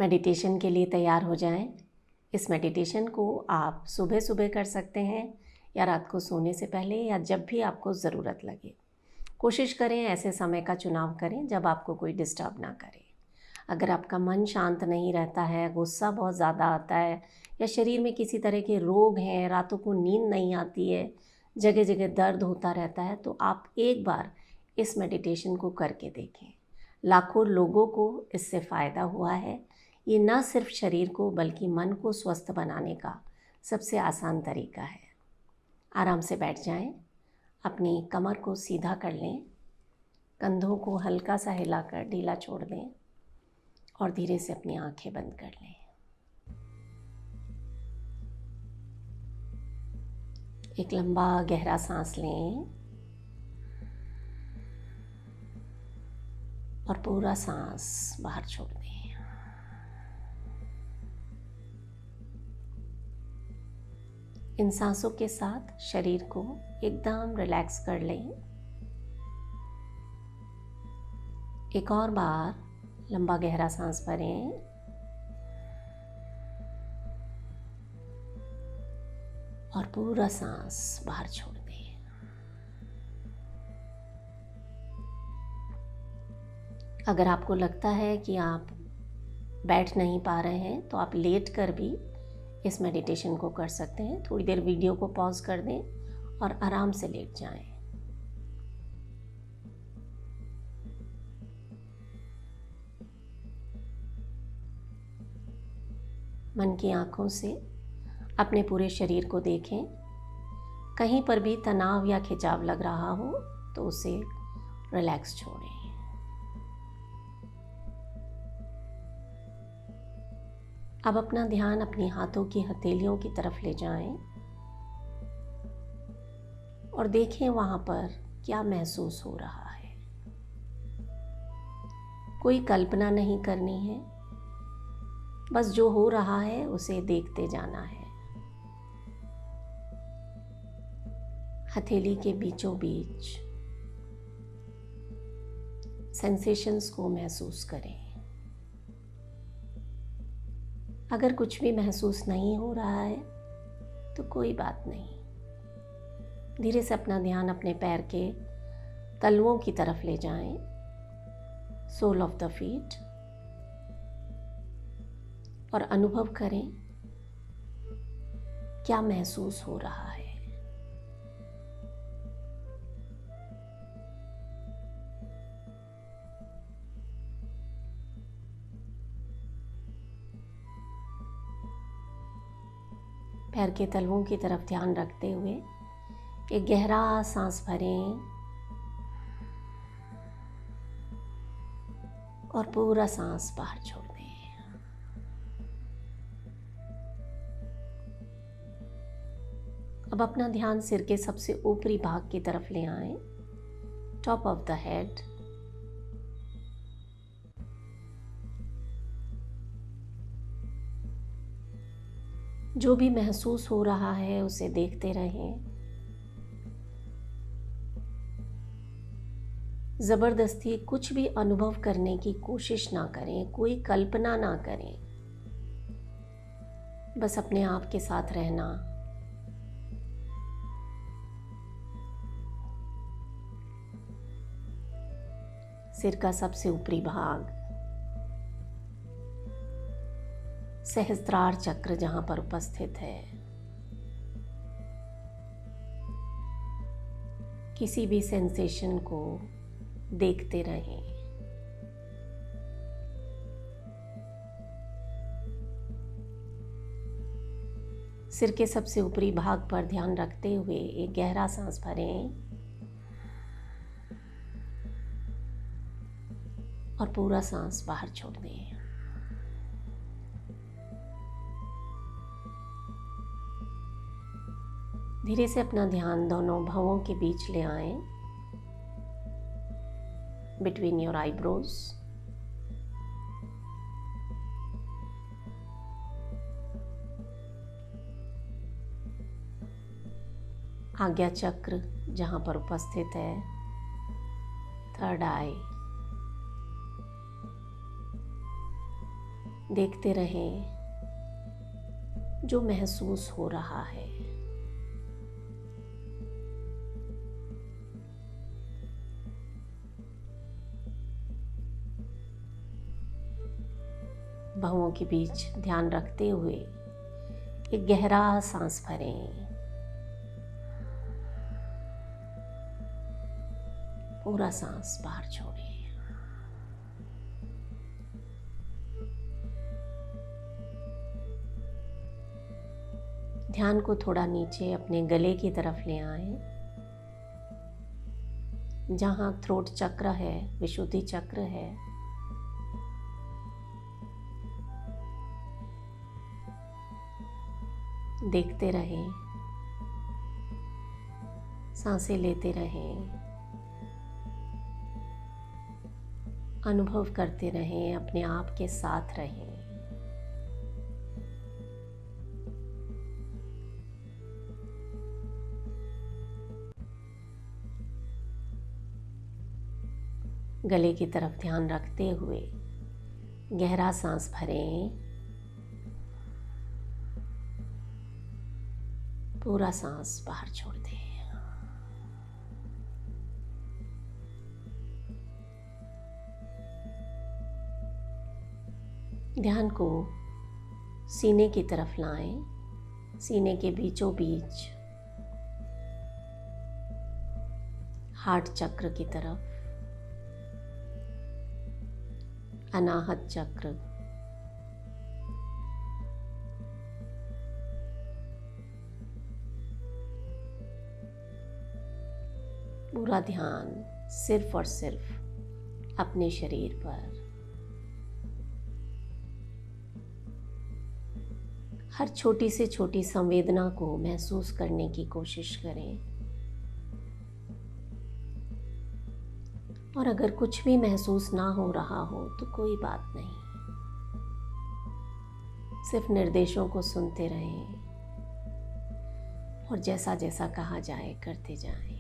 Meditation के लिए तैयार हो जाएं। इस मेडिटेशन को आप सुबह सुबह कर सकते हैं या रात को सोने से पहले या जब भी आपको ज़रूरत लगे। कोशिश करें ऐसे समय का चुनाव करें जब आपको कोई डिस्टर्ब ना करे। अगर आपका मन शांत नहीं रहता है, गुस्सा बहुत ज़्यादा आता है या शरीर में किसी तरह के रोग हैं, रातों को नींद नहीं आती है, जगह जगह दर्द होता रहता है, तो आप एक बार इस मेडिटेशन को करके देखें। लाखों लोगों को इससे फ़ायदा हुआ है। ये न सिर्फ शरीर को बल्कि मन को स्वस्थ बनाने का सबसे आसान तरीका है। आराम से बैठ जाएं, अपनी कमर को सीधा कर लें, कंधों को हल्का सा हिलाकर ढीला छोड़ दें और धीरे से अपनी आंखें बंद कर लें। एक लंबा गहरा सांस लें और पूरा सांस बाहर छोड़ दें। इन सांसों के साथ शरीर को एकदम रिलैक्स कर लें। एक और बार लंबा गहरा सांस भरें और पूरा सांस बाहर छोड़ दें। अगर आपको लगता है कि आप बैठ नहीं पा रहे हैं तो आप लेट कर भी इस मेडिटेशन को कर सकते हैं। थोड़ी देर वीडियो को पॉज कर दें और आराम से लेट जाएं। मन की आंखों से अपने पूरे शरीर को देखें। कहीं पर भी तनाव या खिंचाव लग रहा हो तो उसे रिलैक्स छोड़ें। अब अपना ध्यान अपनी हाथों की हथेलियों की तरफ ले जाएं और देखें वहां पर क्या महसूस हो रहा है। कोई कल्पना नहीं करनी है, बस जो हो रहा है उसे देखते जाना है। हथेली के बीचों बीच सेंसेशंस को महसूस करें। अगर कुछ भी महसूस नहीं हो रहा है तो कोई बात नहीं। धीरे से अपना ध्यान अपने पैर के तलवों की तरफ ले जाएं, सोल ऑफ द फीट, और अनुभव करें क्या महसूस हो रहा है। पैर के तलवों की तरफ ध्यान रखते हुए एक गहरा सांस भरें और पूरा सांस बाहर छोड़ दें। अब अपना ध्यान सिर के सबसे ऊपरी भाग की तरफ ले आएं, टॉप ऑफ द हेड। जो भी महसूस हो रहा है उसे देखते रहें। जबरदस्ती कुछ भी अनुभव करने की कोशिश ना करें, कोई कल्पना ना करें, बस अपने आप के साथ रहना। सिर का सबसे ऊपरी भाग, सहस्त्रार चक्र जहां पर उपस्थित है, किसी भी सेंसेशन को देखते रहें। सिर के सबसे ऊपरी भाग पर ध्यान रखते हुए एक गहरा सांस भरें और पूरा सांस बाहर छोड़ दें। धीरे से अपना ध्यान दोनों भवों के बीच ले आएं, बिटवीन योर आईब्रोज। आज्ञा चक्र जहां पर उपस्थित है, थर्ड आई, देखते रहें जो महसूस हो रहा है। बाहों के बीच ध्यान रखते हुए एक गहरा सांस भरें। पूरा सांस बाहर छोड़ें। ध्यान को थोड़ा नीचे अपने गले की तरफ ले आएं, जहाँ थ्रोट चक्र है, विशुद्धि चक्र है। देखते रहें, सांसें लेते रहें, अनुभव करते रहें, अपने आप के साथ रहें। गले की तरफ ध्यान रखते हुए गहरा सांस भरें। पूरा सांस बाहर छोड़ दें। ध्यान को सीने की तरफ लाएं, सीने के बीचों बीच हार्ट चक्र की तरफ, अनाहत चक्र, पूरा ध्यान सिर्फ और सिर्फ अपने शरीर पर। हर छोटी से छोटी संवेदना को महसूस करने की कोशिश करें, और अगर कुछ भी महसूस ना हो रहा हो तो कोई बात नहीं, सिर्फ निर्देशों को सुनते रहें और जैसा जैसा कहा जाए करते जाएं।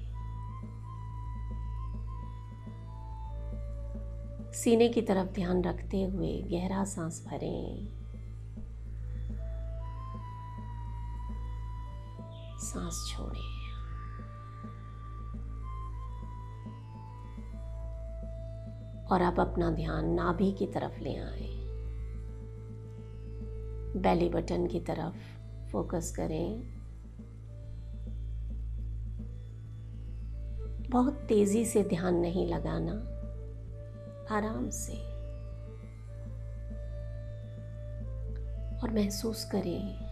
सीने की तरफ ध्यान रखते हुए गहरा सांस भरें, सांस छोड़ें। और अब अपना ध्यान नाभि की तरफ ले आएं, बेली बटन की तरफ फोकस करें। बहुत तेजी से ध्यान नहीं लगाना, आराम से, और महसूस करें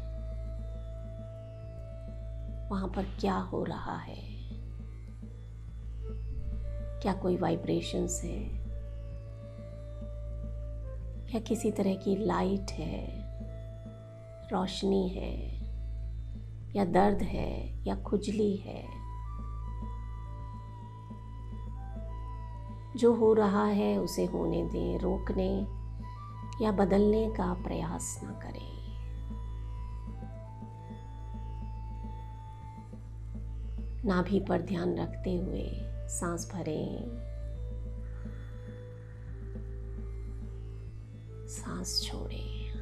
वहां पर क्या हो रहा है। क्या कोई वाइब्रेशंस है, या किसी तरह की लाइट है, रोशनी है, या दर्द है, या खुजली है। जो हो रहा है उसे होने दें, रोकने या बदलने का प्रयास न करें। नाभि पर ध्यान रखते हुए सांस भरें, सांस छोड़ें।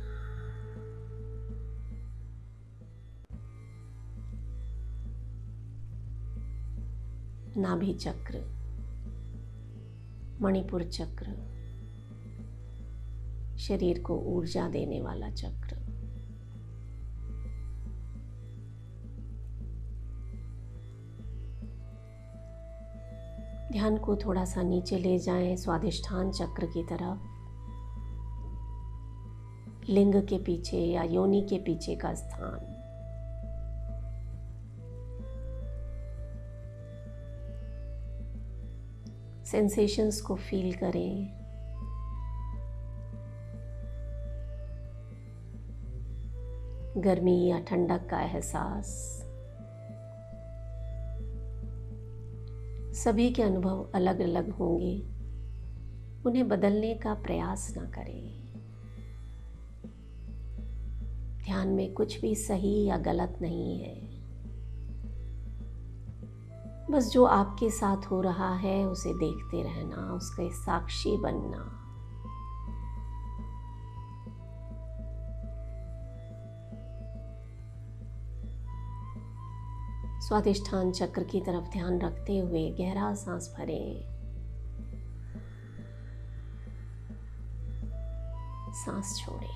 नाभि चक्र, मणिपुर चक्र, शरीर को ऊर्जा देने वाला चक्र। ध्यान को थोड़ा सा नीचे ले जाएं, स्वादिष्ठान चक्र की तरफ, लिंग के पीछे या योनि के पीछे का स्थान। सेंसेशंस को फील करें। गर्मी या ठंडक का एहसास। सभी के अनुभव अलग अलग होंगे, उन्हें बदलने का प्रयास ना करें। ध्यान में कुछ भी सही या गलत नहीं है, बस जो आपके साथ हो रहा है उसे देखते रहना, उसके साक्षी बनना। स्वादिष्ठान चक्र की तरफ ध्यान रखते हुए गहरा सांस भरें, सांस छोड़ें।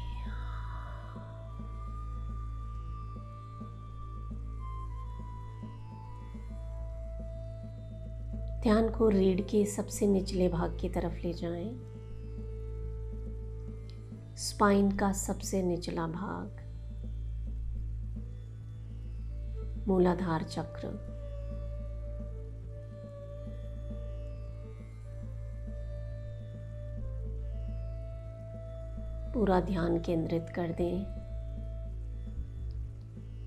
ध्यान को रीढ़ के सबसे निचले भाग की तरफ ले जाएं, स्पाइन का सबसे निचला भाग, मूलाधार चक्र, पूरा ध्यान केंद्रित कर दें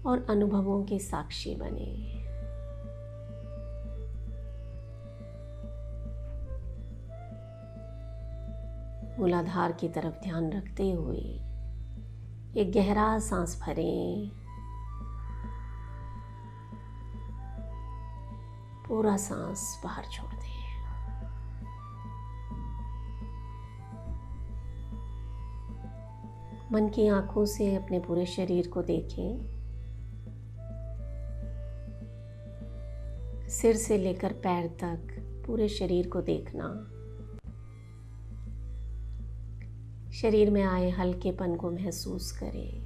और अनुभवों के साक्षी बने। मूलाधार की तरफ ध्यान रखते हुए एक गहरा सांस भरें, पूरा सांस बाहर छोड़ दें। मन की आंखों से अपने पूरे शरीर को देखें, सिर से लेकर पैर तक पूरे शरीर को देखना। शरीर में आए हल्केपन को महसूस करें।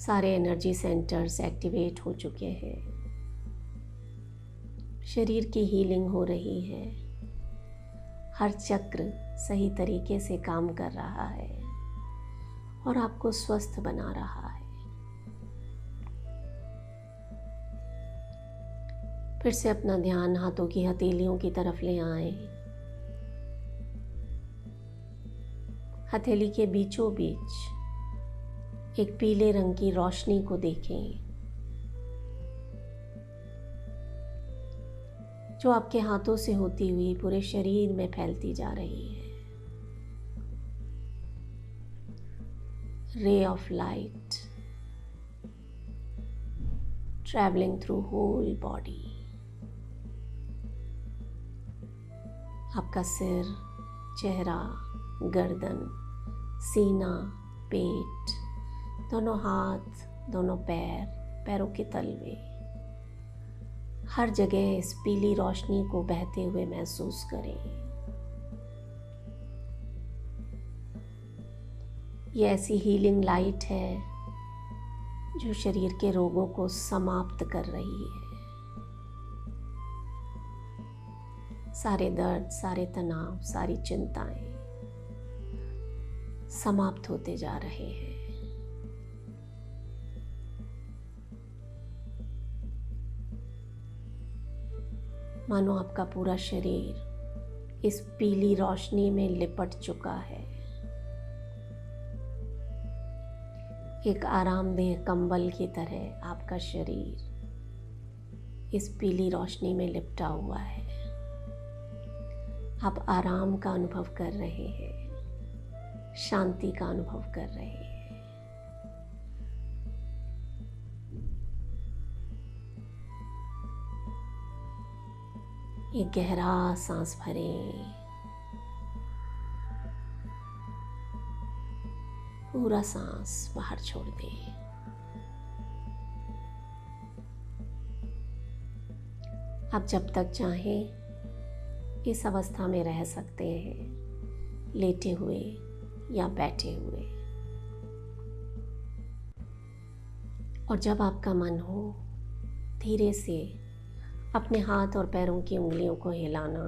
सारे एनर्जी सेंटर्स एक्टिवेट हो चुके हैं। शरीर की हीलिंग हो रही है। हर चक्र सही तरीके से काम कर रहा है और आपको स्वस्थ बना रहा है। फिर से अपना ध्यान हाथों की हथेलियों की तरफ ले आएं। हथेली के बीचों बीच एक पीले रंग की रोशनी को देखें जो आपके हाथों से होती हुई पूरे शरीर में फैलती जा रही है। Ray of light travelling through whole body. आपका सिर, चेहरा, गर्दन, सीना, पेट, दोनों हाथ, दोनों पैर, पैरों के तलवे, हर जगह इस पीली रोशनी को बहते हुए महसूस करें। ये ऐसी हीलिंग लाइट है जो शरीर के रोगों को समाप्त कर रही है। सारे दर्द, सारे तनाव, सारी चिंताएं समाप्त होते जा रहे हैं। मानो आपका पूरा शरीर इस पीली रोशनी में लिपट चुका है। एक आरामदेह कंबल की तरह आपका शरीर इस पीली रोशनी में लिपटा हुआ है। आप आराम का अनुभव कर रहे हैं, शांति का अनुभव कर रहे हैं। एक गहरा सांस भरें, पूरा सांस बाहर छोड़ दें। आप जब तक चाहें इस अवस्था में रह सकते हैं, लेटे हुए या बैठे हुए। और जब आपका मन हो, धीरे से अपने हाथ और पैरों की उंगलियों को हिलाना,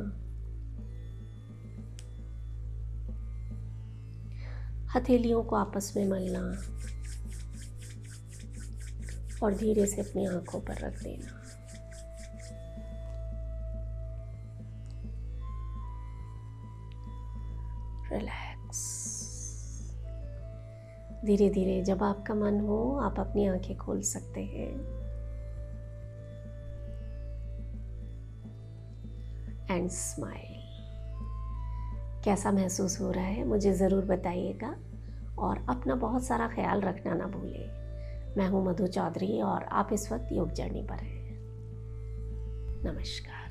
हथेलियों को आपस में मलना और धीरे से अपनी आंखों पर रख देना। रिलैक्स। धीरे धीरे जब आपका मन हो आप अपनी आंखें खोल सकते हैं एंड स्माइल। कैसा महसूस हो रहा है मुझे ज़रूर बताइएगा और अपना बहुत सारा ख्याल रखना ना भूलें। मैं हूँ मधु चौधरी और आप इस वक्त योग जर्नी पर हैं। नमस्कार।